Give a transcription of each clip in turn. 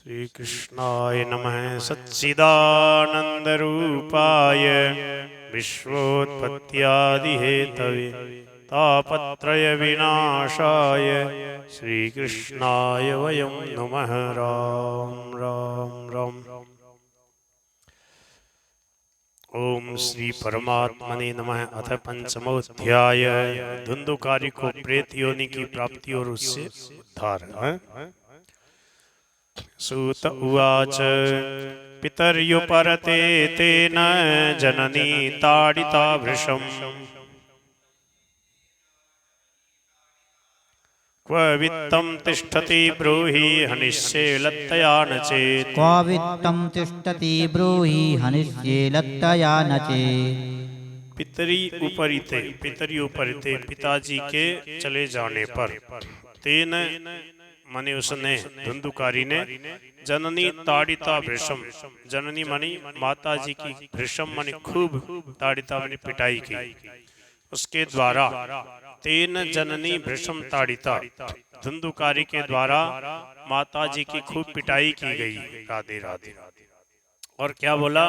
श्री कृष्णाय नमः। सच्चिदानन्दरूपाय विश्वोत्पत्त्यादिहेतवे तापत्रय विनाशाय श्रीकृष्णाय वयं नुमः। राम राम राम। ओम श्री परमात्मने नमः। अथ पंचमोऽध्याय। धुंधुकारी को प्रेत योनि की प्राप्ति और उससे उद्धार। सूत उवाच पितर्युपरते तेन जननी ताडिता वृषम् क्व वित्तं तिष्ठति ब्रूहि हनिष्ये लत्तया न चेत्। क्व वित्तं तिष्ठति ब्रूहि हनिष्ये लत्तया न चेत्। पितरी उपरिते पिताजी के चले जाने पर तेन माने उसने धुंधुकारी ने जननी ताड़िता भृशम, जननी मानी माता जी की, भृशम मानी खूब, ताड़िता मानी पिटाई की, उसके द्वारा तेन जननी भृशम ताड़िता, धुंधुकारी के द्वारा माता जी की खूब पिटाई की गई। राधे राधे। और क्या बोला?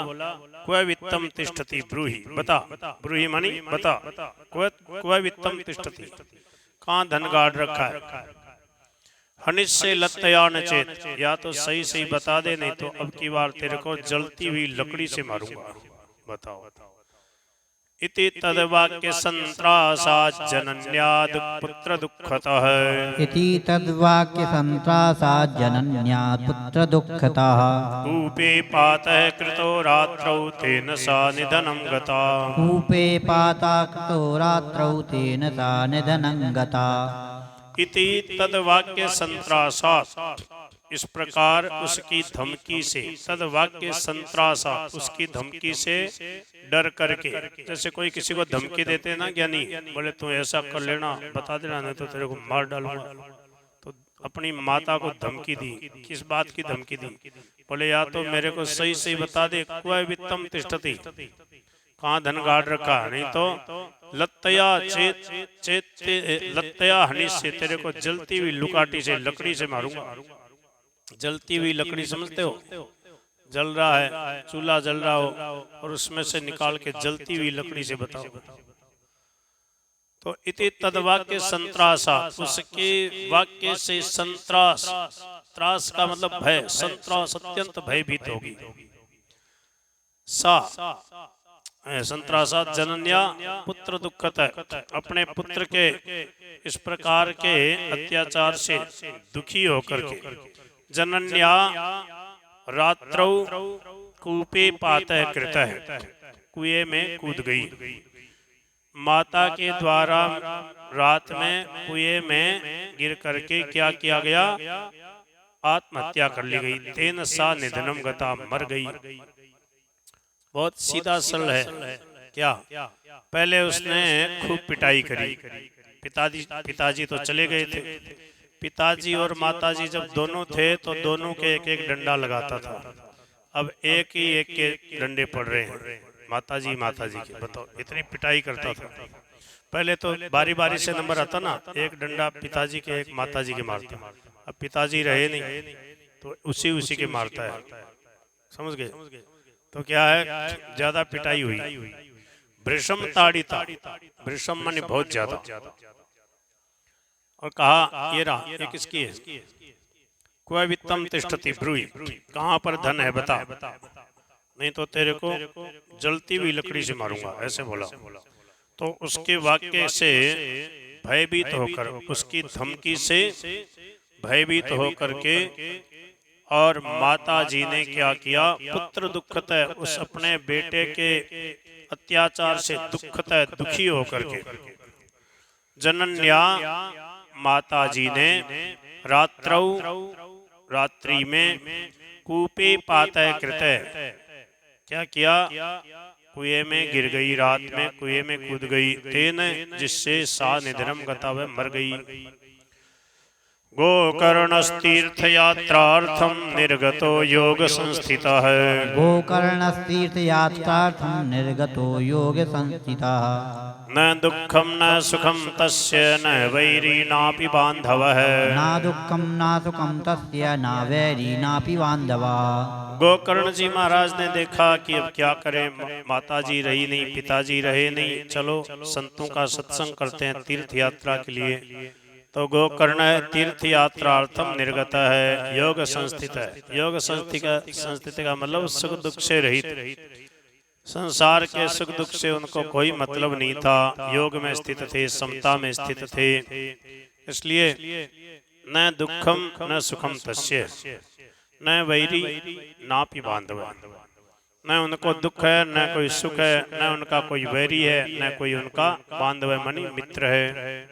क्व वित्तम तिष्ठति ब्रूहि, बता। ब्रूहि मानी बता। क्व वित्तम तिष्ठति, कहाँ धन गाड़ रखा है। हनिष्ये लत्तया न चेत, या तो सही सही बता दे, नहीं तो अब की बार तेरे को जलती हुई लकड़ी से मारूंगा। बताओ। इति तद्वाक्य संत्रासात् जनन्याद् पुत्र दुःखतः। इति तद्वाक्य संत्रासात् जनन्यात् पुत्र दुःखतः। कूपे पातः कृतो रात्रौ तेन सा निधनं गता। कूपे पाता कृतो रात्रौ तेन सा निधनं गता। इति तद्वाक्य संत्रासात्, इस प्रकार उसकी धमकी से, तद्वाक्य संत्रासात्, उसकी धमकी से डर करके। जैसे कोई किसी को धमकी देते ना ज्ञानी, बोले तू ऐसा कर लेना, बता देना, नहीं तो तेरे को मार डालूंगा। तो अपनी माता को धमकी दी। किस बात की धमकी दी? बोले या तो मेरे को सही सही बता दे, क्व वित्तम तिष्ठति, कहाँ धन गाड़ रखा, नहीं तो लत्तया लत्तया हनिष्ये, तेरे को जलती हुई लुकाटी से, लकड़ी से मारूंगा। जलती हुई लकड़ी समझते हो? जल रहा है, चूल्हा जल रहा हो और उसमें से निकाल के जलती हुई लकड़ी से बताओ। तो इति तद्वाक्य संत्रासा, उसके वाक्य से संत्रास, त्रास का मतलब भय, संत्रास अत्यंत भयभीत होगी। सा संत्रासात जनन्या पुत्र दुखत, अपने पुत्र के इस प्रकार के अत्याचार से दुखी होकर के, जनन्या रात्रौ कूपे पातः कृतः, कुएं में कूद गई। माता के द्वारा रात में कुएं में गिर करके क्या किया गया? आत्महत्या कर ली गई। तेन सा निधनम गता, मर गई। बहुत सीधा सरल है। क्या? पहले उसने खूब पिटाई करी। पिताजी तो चले गए थे। पिताजी और माताजी जब दोनों थे तो दोनों के एक एक डंडा लगाता था। अब एक ही एक के डंडे पड़ रहे हैं माताजी के। बताओ, इतनी पिटाई करता था। पहले तो बारी बारी से नंबर आता ना, एक डंडा पिताजी के, एक माताजी के मारता। अब पिताजी रहे नहीं तो उसी के मारता है। समझ गए? तो क्या है, ज्यादा पिटाई हुई। वृषम ताड़िता, वृषम माने बहुत ज्यादा। और कहा ये रहा, ये किसकी है? क्व वित्तम तिष्ठति ब्रूहि, कहाँ पर धन है बता, नहीं तो तेरे को जलती हुई लकड़ी से मारूंगा, ऐसे बोला। तो उसके वाक्य से भयभीत होकर, उसकी धमकी से भयभीत होकर के, और माता जी ने क्या किया? पुत्र दुखत, उस अपने बेटे के अत्याचार से दुखत, दुखी होकर के, जनन्या माता जी ने रात्रौ, रात्रि में, कूपे पातः कृतः, क्या किया? कुएं में गिर गई, रात में कुएं में कूद गई। तेन, जिससे सा निधनम गता, वह मर गई। गोकर्णस्तीर्थयात्रार्थं निर्गतो योग संस्थितः। गोकर्णस्तीर्थयात्रार्थं निर्गतो योगसंस्थितः। न दुःखं न सुखं तस्य न वैरी नापि बान्धवः। न दुःखं न सुखं तस्य न वैरी नापि बान्धवः। गोकर्ण जी महाराज ने देखा कि अब क्या करें, माता जी रही नहीं, पिताजी रहे नहीं, चलो संतों का सत्संग करते हैं तीर्थ यात्रा के लिए। तो गोकर्ण तीर्थ यात्रार्थम निर्गत है, योग संस्थित है। योग संस्थिति का मतलब सुख दुख से रहित, संसार के सुख दुख से उनको कोई मतलब नहीं था। योग में स्थित थे, समता में स्थित थे। इसलिए न दुखम न सुखम तस्य, न वैरी नापि बांधव, न उनको दुख है न कोई सुख है, न उनका कोई वैरी है न कोई उनका बांधव मनी मित्र है।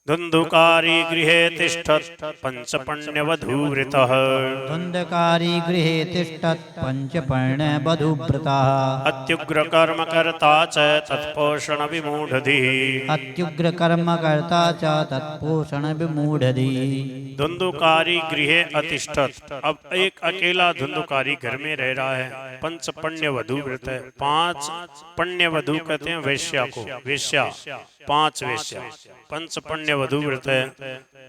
धुंधुकारी गृहे तिष्ठत् पंचपर्ण्यवधूव्रतः। धुंधकारी गृहे तिष्ठत् पंचपर्ण्यवधूव्रतः। अत्युग्र कर्म कर्ता च तत्पोषण विमूढ़धिः। अत्युग्र कर्म कर्ता च तत्पोषण विमूढ़धिः। धुंधुकारी गृहे अतिष्ठत्, अब एक अकेला धुंधुकारी घर में रह रहा है। पंचपर्ण्य वधू व्रत है, 5 पण्य वधू कहते हैं वेश्या को, वेश्या 5 वेश्या, पंचपर्ण्य वधू व्रत है।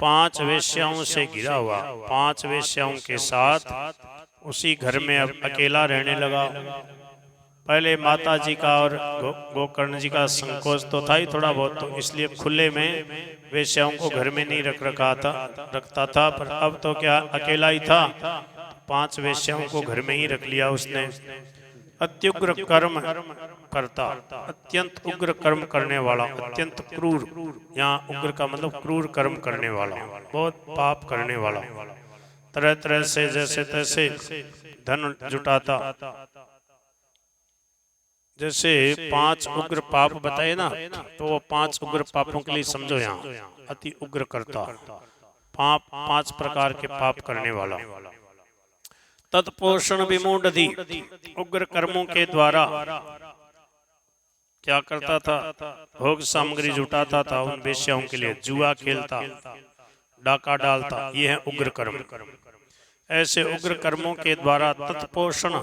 5 वेश्याओं से घिरा हुआ, 5 वेश्याओं के साथ उसी घर में अब अकेला रहने लगा। पहले माता जी का और गोकर्ण जी का संकोच तो था ही थोड़ा बहुत, तो इसलिए खुले में वेश्याओं को घर में नहीं रखता था। पर अब तो क्या अकेला ही था, 5 वेश्याओं को घर में ही रख लिया उसने। अत्युग्र कर्म करता, अत्यंत उग्र कर्म करने वाला, अत्यंत क्रूर, यहाँ उग्र का मतलब क्रूर कर्म करने वाला, बहुत पाप करने वाला। तरह तरह से जैसे तैसे धन जुटाता। जैसे 5 उग्र पाप बताए ना, तो वो 5 उग्र पापों के लिए समझो यहाँ अति उग्र करता, 5 प्रकार के पाप करने वाला। तत्पोषण विमूढ़धि, उग्र कर्मों के द्वारा क्या करता था, भोग सामग्री जुटाता था उन वेश्याओं के लिए, जुआ खेलता, डाका डालता, ये है उग्र कर्म। ऐसे उग्र कर्मों के द्वारा तत्पोषण,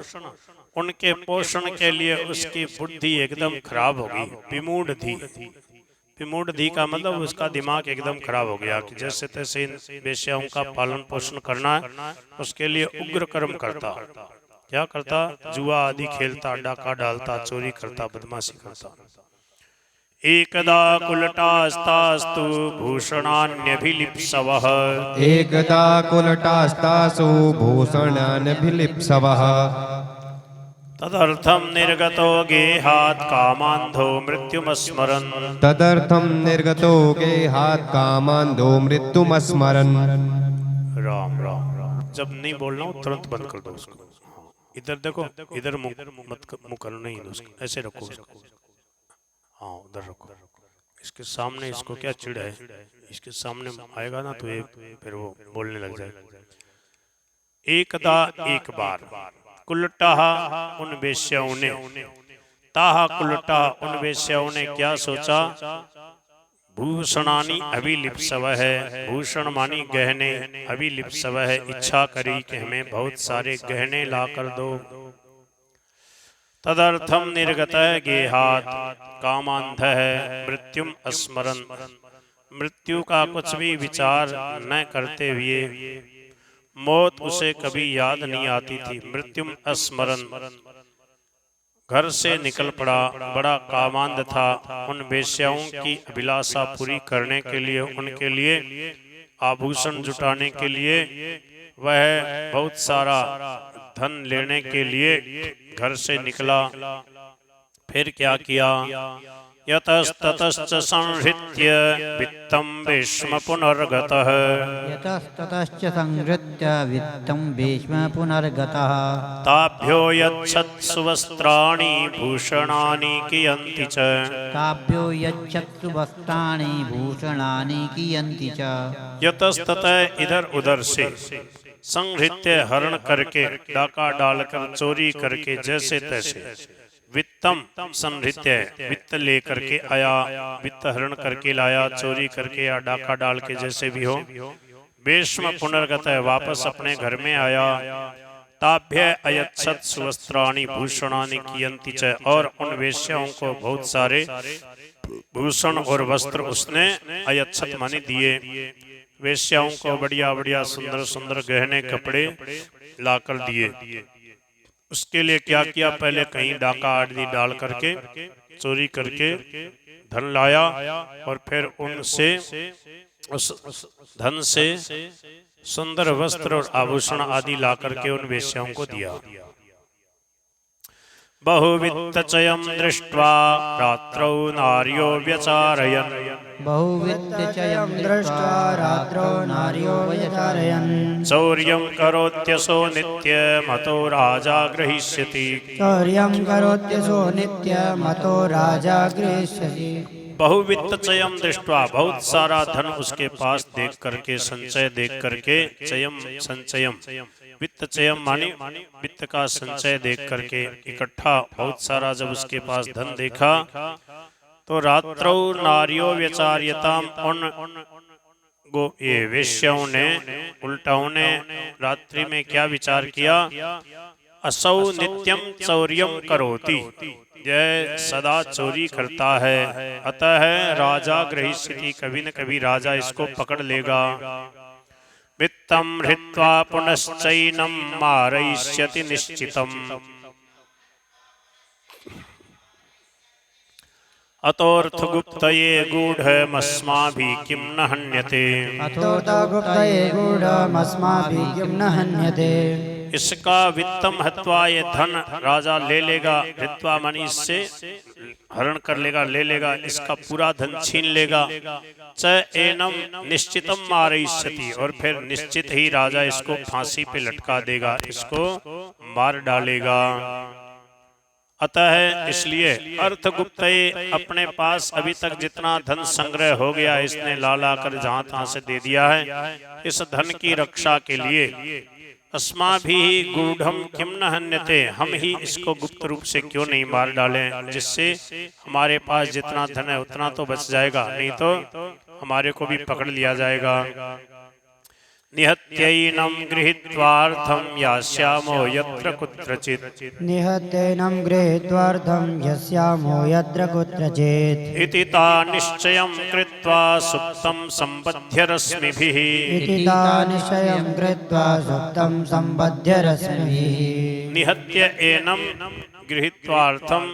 उनके पोषण के लिए उसकी बुद्धि एकदम खराब हो गई। विमूढ़धि, विमूढ़धि का मतलब उसका दिमाग एकदम खराब हो गया कि जैसे तैसे इन वेश्याओं का पालन पोषण करना है, उसके लिए उग्र कर्म करता। क्या करता, जुआ आदि खेलता, डाका डालता, चोरी करता, बदमाशी करता। एकदा कुलटास्तास्तु भूषणान्यभिलिप्सवः। एकदा कुलटास्तासु भूषणान्यभिलिप्सवः। तदर्थं निर्गतो गेहात् कामान्धो मृत्युमस्मरन्। तदर्थं निर्गतो गेहात् कामान्धो मृत्युमस्मरन्। राम राम। जब नहीं बोलना हो तुरंत बंद कर दो उसको। इधर देखो, इधर मुंह करना नहीं, उसको ऐसे रखो उसको। हाँ उधर रखो, इसके सामने इसको क्या चिढ़ है, इसके सामने आएगा ना तो ये फिर वो बोलने लग जाएगा। एकदा, एक बार, कुलटाह, उन वेश्याओं ने, ताह कुलटा, उन वेश्याओं ने क्या सोचा, भूषणानि अभिलिप्सव है, भूषण मानी गहने, अभिलिप्सव है, इच्छा करी कि हमें बहुत सारे गहने ला कर दो। तदर्थम निर्गत गेहात्, कामांध है, मृत्युम स्मरन्, मृत्यु का कुछ भी विचार न करते हुए, मौत उसे कभी याद नहीं आती थी। मृत्युम स्मरन्, घर से निकल पड़ा, बड़ा कामांध था। उन वेश्याओं की अभिलाषा पूरी करने के लिए, उनके लिए आभूषण जुटाने के लिए, वह बहुत सारा धन लेने के लिए घर से निकला। फिर क्या किया, यतस्ततश्च संहृत्य वित्तं भीष्म पुनर्गतः। यतस्ततश्च संहृत्य वित्तं भीष्म पुनर्गतः। ताभ्यो यच्छत्सु वस्त्राणि भूषणानि कियन्ति च। ताभ्यो यच्छत्सु वस्त्राणि भूषणानि कियन्ति च। यतस्ततः, इधर उधर से, संहृत्य, हरण करके, डाका डालकर, चोरी करके, जैसे तैसे, वित्त वित्तम संहृत्य, वित्त लेकर के आया, वित्त हरण करके लाया, चोरी करके या डाका डाल के जैसे भी हो। वेश्म पुनर्गत, वापस अपने घर में आया। ताभ्य अयच्छत सुवस्त्राणि भूषणानि कियन्ति च, और उन वेश्याओं को बहुत सारे भूषण और वस्त्र उसने अयच्छत माने दिए। वेश्याओं को बढ़िया बढ़िया सुंदर सुंदर गहने कपड़े लाकर दिए। उसके लिए क्या किया, पहले कहीं डाका आदि डाल करके चोरी करके धन लाया, और फिर उनसे उस धन से सुंदर वस्त्र और आभूषण आदि ला करके उन वेश्याओं को दिया। बहुवित्तचयं दृष्ट्वा रात्रौ नार्यो व्यचारयन्, बहुवित्तचयं दृष्ट्वा रात्रौ नार्यो व्यचारयन्, चौर्यं करोत्यसो नित्यमतो राजा गृहीष्यति। चौर्यं करोत्यसो नित्यमतो राजा गृहीष्यति। बहुवित्तचयं दृष्ट्वा, बहुत सारा धन उसके पास देख करके, संचय देख करके, चयम संचयम, वित्त चयम माने वित्त का संचय देख करके, इकट्ठा बहुत सारा जब उसके पास धन देखा, तो रात्रौ नार्यो व्यचार्यताम, उन ये वेश्याओं ने, उल्टाओं ने रात्रि में क्या विचार किया, असौ नित्यम चौर्यम करोति, यह सदा चोरी करता है, अतः राजा गृहीष्यति, कभी न कभी राजा इसको पकड़ लेगा। वित्तम हृत्वा पुनश्चैनं मारयिष्यति निश्चितम्, अतोऽर्थगुप्तये गूढमस्माभिः किं न हन्यते। अतोऽर्थगुप्तये गूढमस्माभिः किं न हन्यते। इसका वित्तम हत्वा, ये धन राजा ले लेगा, हत्वा मानी इससे हरण कर लेगा, ले लेगा, इसका पूरा धन छीन लेगा। च एनम निश्चितम मारयिष्यति, और फिर निश्चित ही राजा इसको फांसी पे लटका देगा, इसको मार डालेगा। अतः इसलिए अर्थगुप्त, अपने पास अभी तक जितना धन संग्रह हो गया इसने ला ला कर जहां तहां से दे दिया है, इस धन की रक्षा के लिए अस्माभिः गूढ़म किम न हन्यते, हम ही इसको गुप्त रूप से क्यों नहीं मार डालें, जिससे हमारे पास जितना धन है उतना तो बच जाएगा, नहीं तो हमारे को भी पकड़ लिया जाएगा। निहत्यैनं गृहीत्वार्थं यास्यामो यत्र कुत्रचित्, निहत्यैनं गृहीत्वार्थं यास्यामो यत्र कुत्रचित्, इति ता निश्चयं कृत्वा सुप्तं सम्बध्य रश्मिभिः, इति ता निश्चयं कृत्वा सुप्तं सम्बध्य रश्मिभिः। निहत्य एनं गृहीत्वार्थं,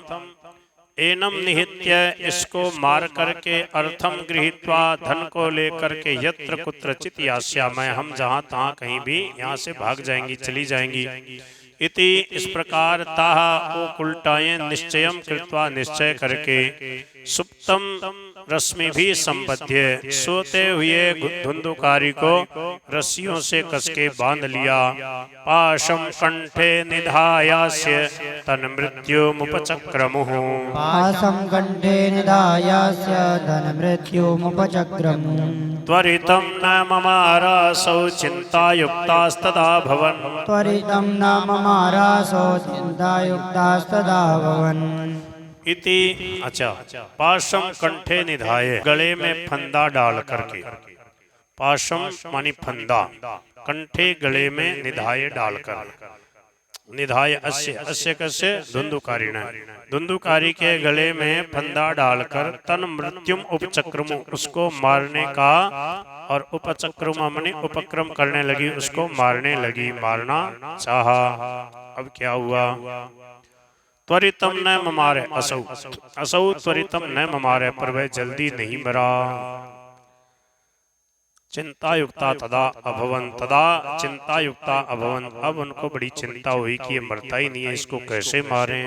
एनम निहित्य, इसको मार करके, अर्थम गृहीत्वा, धन को लेकर के, यत्र कुत्रचित यास्यामः, हम जहाँ तहाँ कहीं भी यहाँ से भाग जाएंगी, चली जाएंगी। इति, इस प्रकार, ताहा ओ उल्टाएं, निश्चयम कृत्वा, निश्चय करके, सुप्तम रश्मि भी संबद्ध, सोते हुए धुंधुकारी को रस्सियों से कसके बांध लिया। पाशम कंठे निधायास्य तन मृत्युमुपचक्रमुः, पाशं कंठे निधायास्य धन मृत्युमुपचक्रमुः, त्वरितं न ममारासौ चिन्तायुक्तास्तदा भवन्, त्वरितं न ममारासो चिन्तायुक्तास्तदा भवन्। इति, अच्छा, पाशम कंठे निधाय, गले में फंदा डाल करके, पाशम मानी फंदा, कंठे गले में निधाय डालकर, निधाय अस्य, अस्य कस्य धुंधुकारी ने, धुंधुकारी के गले में फंदा डालकर, तन मृत्युम उपचक्रमु, उसको मारने का, और उपचक्रम मानी उपक्रम करने लगी, उसको मारने लगी, मारना चाहा। अब क्या हुआ, त्वरितम न ममारे असौ, असौ त्वरितम न ममारे, पर वह जल्दी नहीं मरा। चिंतायुक्ता तदा अभवन, तदा चिंतायुक्ता अभवन, अब उनको बड़ी चिंता हुई कि ये मरता ही नहीं है, इसको कैसे मारें।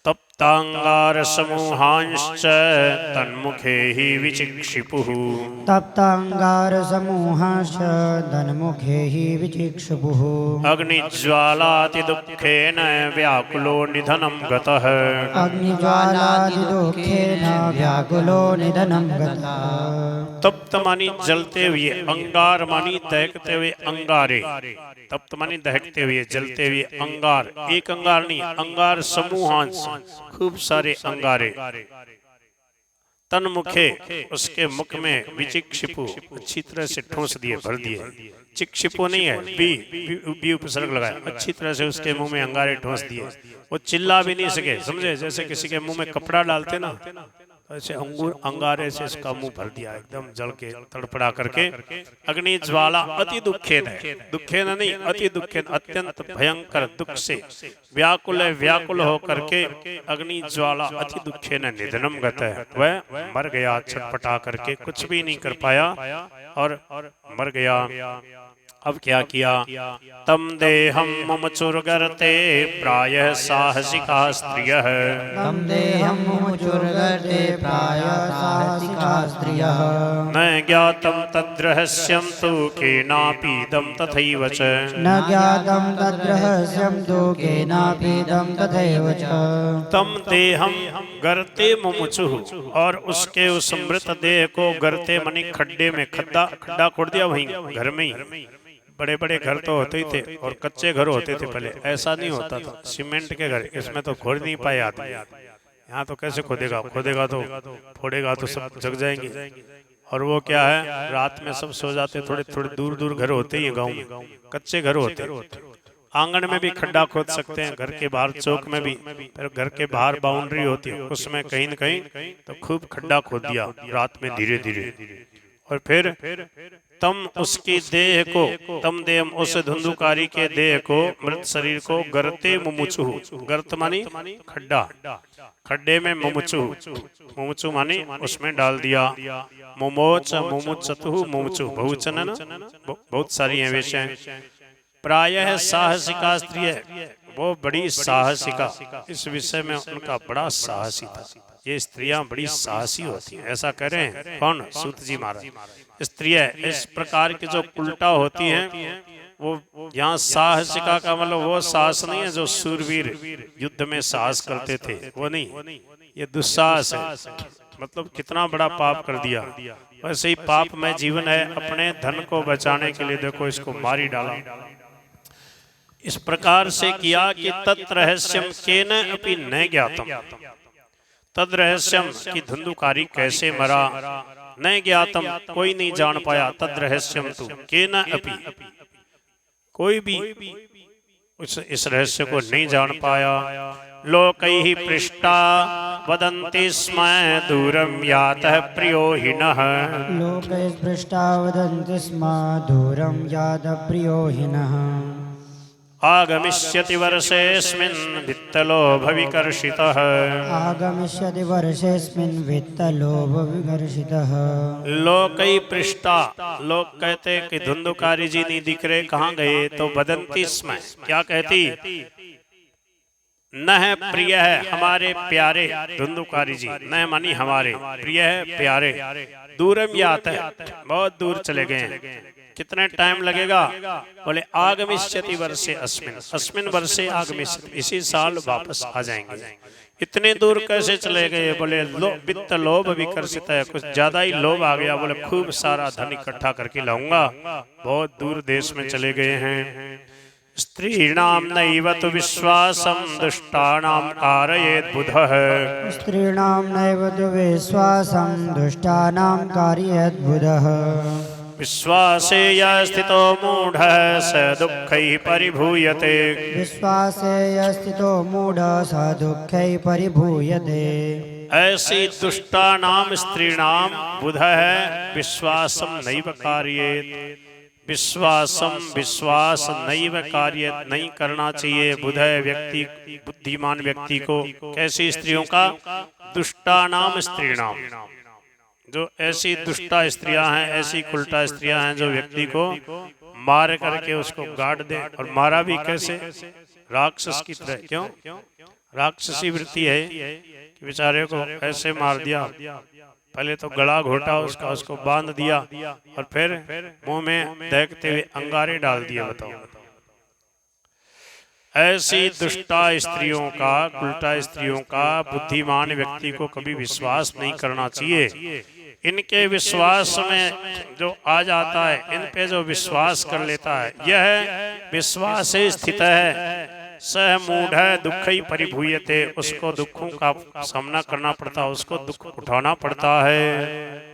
तब तप्तांगार समूहांश्च तन्मुखे हि विचिक्षिपुः तप्तांगारसमूहाश्च तन्मुखे हि विचिक्षुपुः अग्निज्वालातिदुःखेन व्याकुलो निधनं गतः अग्निज्वालादिदुःखेन व्याकुलो निधनं गतः। तप्त मानी जलते हुए, अंगार मानी दहकते हुए अंगारे, तप्त मानी दहकते हुए जलते हुए अंगार, एक अंगार नहीं, अंगार समूहांश, खूब सारे अंगारे। तन्मुखे, उसके मुख में विचिक्षिपु, अच्छी तरह से ठोस दिए, भर दिए। चिक्षिपु नहीं है, बी उपसर्ग लगाया, अच्छी तरह से उसके मुंह में अंगारे ठोस दिए। वो चिल्ला भी नहीं सके, समझे, जैसे किसी के मुंह में कपड़ा डालते ना, ऐसे अंगारे से इसका मुंह भर दिया, एकदम जल के तड़पड़ा करके। अग्नि ज्वाला अति दुखेन, दुखेन नहीं, अति दुखेन, अत्यंत भयंकर दुख से व्याकुल हो करके अग्नि ज्वाला अति दुखेन निधनम गत है, वह मर गया छटपटा करके, कुछ भी नहीं कर पाया और मर गया। अब क्या किया? तम देहम मुमुचुर्गर्ते प्रायः साहसिका स्त्रियः तम देहं मुमुचुर्गर्ते प्रायः साहसिका स्त्रियः न ज्ञातं तद्रहस्यं तु केनापीदं तथैव च न ज्ञातं तद्रहस्यं तु केनापीदं तथैव च। तम देहम गर्ते मुमुचुः, और उसके उस मृत देह को गर्ते मनी खड्डे में, खड्डा खोद दिया वहीं घर में ही। बड़े बड़े घर तो होते ही थे और कच्चे घर होते थे पहले, ऐसा नहीं होता था सीमेंट के घर, इसमें तो खोद नहीं पाए आदमी। यहाँ तो कैसे खोदेगा तो फोड़ेगा तो सब जग जाएंगे। और वो क्या है, रात में सब सो जाते, थोड़े थोड़े दूर घर होते ही गाँव में, कच्चे घर होते। आंगन में भी खड्डा खोद सकते हैं, घर के बाहर चौक में भी, फिर घर के बाहर बाउंड्री होती है, उसमें कहीं न कहीं तो खूब खड्डा खोद दिया रात में धीरे धीरे। और फिर तम उसकी देह को, तम देह उस धुंधुकारी के देह को, मृत शरीर को गर्ते मुमुचु, गर्त मानी खड्डा, खड्डे में मुमुचु मानी उसमें डाल दिया। मुमोच मुमुचतु मुमुचु बहुवचन है ना, बहुत सारी हैं विषय। प्रायः साहसिका स्त्री है, वो बड़ी साहसिका, इस विषय में उनका बड़ा साहसी था। ये स्त्रियां बड़ी साहसी होती हैं, ऐसा कह रहे हैं कौन? सूत जी महाराज। स्त्रियां इस प्रकार की जो उल्टा होती हैं, वो यहाँ साहसिका का मतलब वो साहस नहीं है जो सूरवीर युद्ध में साहस करते थे, वो नहीं, ये दुस्साहस है। मतलब कितना बड़ा पाप कर दिया। वैसे ही पाप में जीवन है, अपने धन को बचाने के लिए देखो इसको मारी डाला। इस प्रकार से किया कि तत्रहस्यम केन अपि न ज्ञातम, तद रहस्यम की धुंधुकारी कैसे मरा, न ज्ञातम कोई नहीं जान पाया, तद रहस्यम तु केन अपि, कोई भी इस रहस्य को नहीं जान पाया। लोकैः पृष्टा वदन्ति स्म दूरं यातः प्रियो हिनः, लोकैः पृष्टा वदन्ति स्म दूरं यातः प्रियो हिनः। आगमिष्यति वर्षेऽस्मिन् वित्तलोभविकर्षितः, आगमिष्यति वर्षेऽस्मिन् वित्तलोभविकर्षितः। लोकै पृष्ठा, लोग कहते कि धुंधुकारी जी नहीं दिख रहे, कहाँ गए? तो वदन्ति स्म, क्या कहती? न है प्रिय है, हमारे प्यारे, धुंधुकारी जी, न मानी हमारे, प्रिय है प्यारे, दूरम यात है, बहुत दूर चले गए हैं। कितने टाइम लगेगा? बोले आगमिष्यति वर्षे अस्मिन, अस्मिन वर्षे आगमिष्यति, इसी साल वापस आ जाएंगे। इतने दूर कैसे चले गए? बोले वित्त लोभ विकर्षित है, कुछ ज्यादा ही लोभ आ गया। बोले खूब सारा धन इकट्ठा करके लाऊंगा, बहुत दूर देश में चले गए हैं। स्त्रीणां नैव तु विश्वासं दुष्टानां कारयेत् बुधः, स्त्रीणां नैव तु विश्वासं दुष्टानां कारयेत् बुधः। विश्वासे यः स्थितो मूढः स दुःखैः परिभूयते, विश्वासे यः स्थितो मूढः स दुःखैः परिभूयते। ऐसी दुष्टानां स्त्रीणां बुधः विश्वासं नैव कारयेत्, विश्वास नैव कार्य नहीं करना चाहिए बुधय व्यक्ति, बुद्धिमान व्यक्ति को। कैसी स्त्रियों का? दुष्टानाम स्त्रीणाम, जो ऐसी दुष्टा स्त्रियां हैं, ऐसी उल्टा स्त्रियां हैं जो व्यक्ति को मार करके उसको गाड़ दे, और मारा भी कैसे? राक्षस की तरह। क्यों? राक्षसी वृत्ति है कि बेचारे को ऐसे मार दिया, पहले तो गला घोटा उसका, उसको बांध दिया और फिर मुंह में देखते हुए अंगारे डाल दिए। बताओ, ऐसी दुष्टा स्त्रियों का, उल्टा स्त्रियों का बुद्धिमान व्यक्ति को कभी विश्वास नहीं करना चाहिए। इनके विश्वास में जो आ जाता है, इन पे जो विश्वास कर लेता है, यह विश्वास से स्थित है। सह मूढ़ है दुख ही परिभूयते, उसको दुखों का सामना करना पड़ता है, उसको दुख उठाना पड़ता है।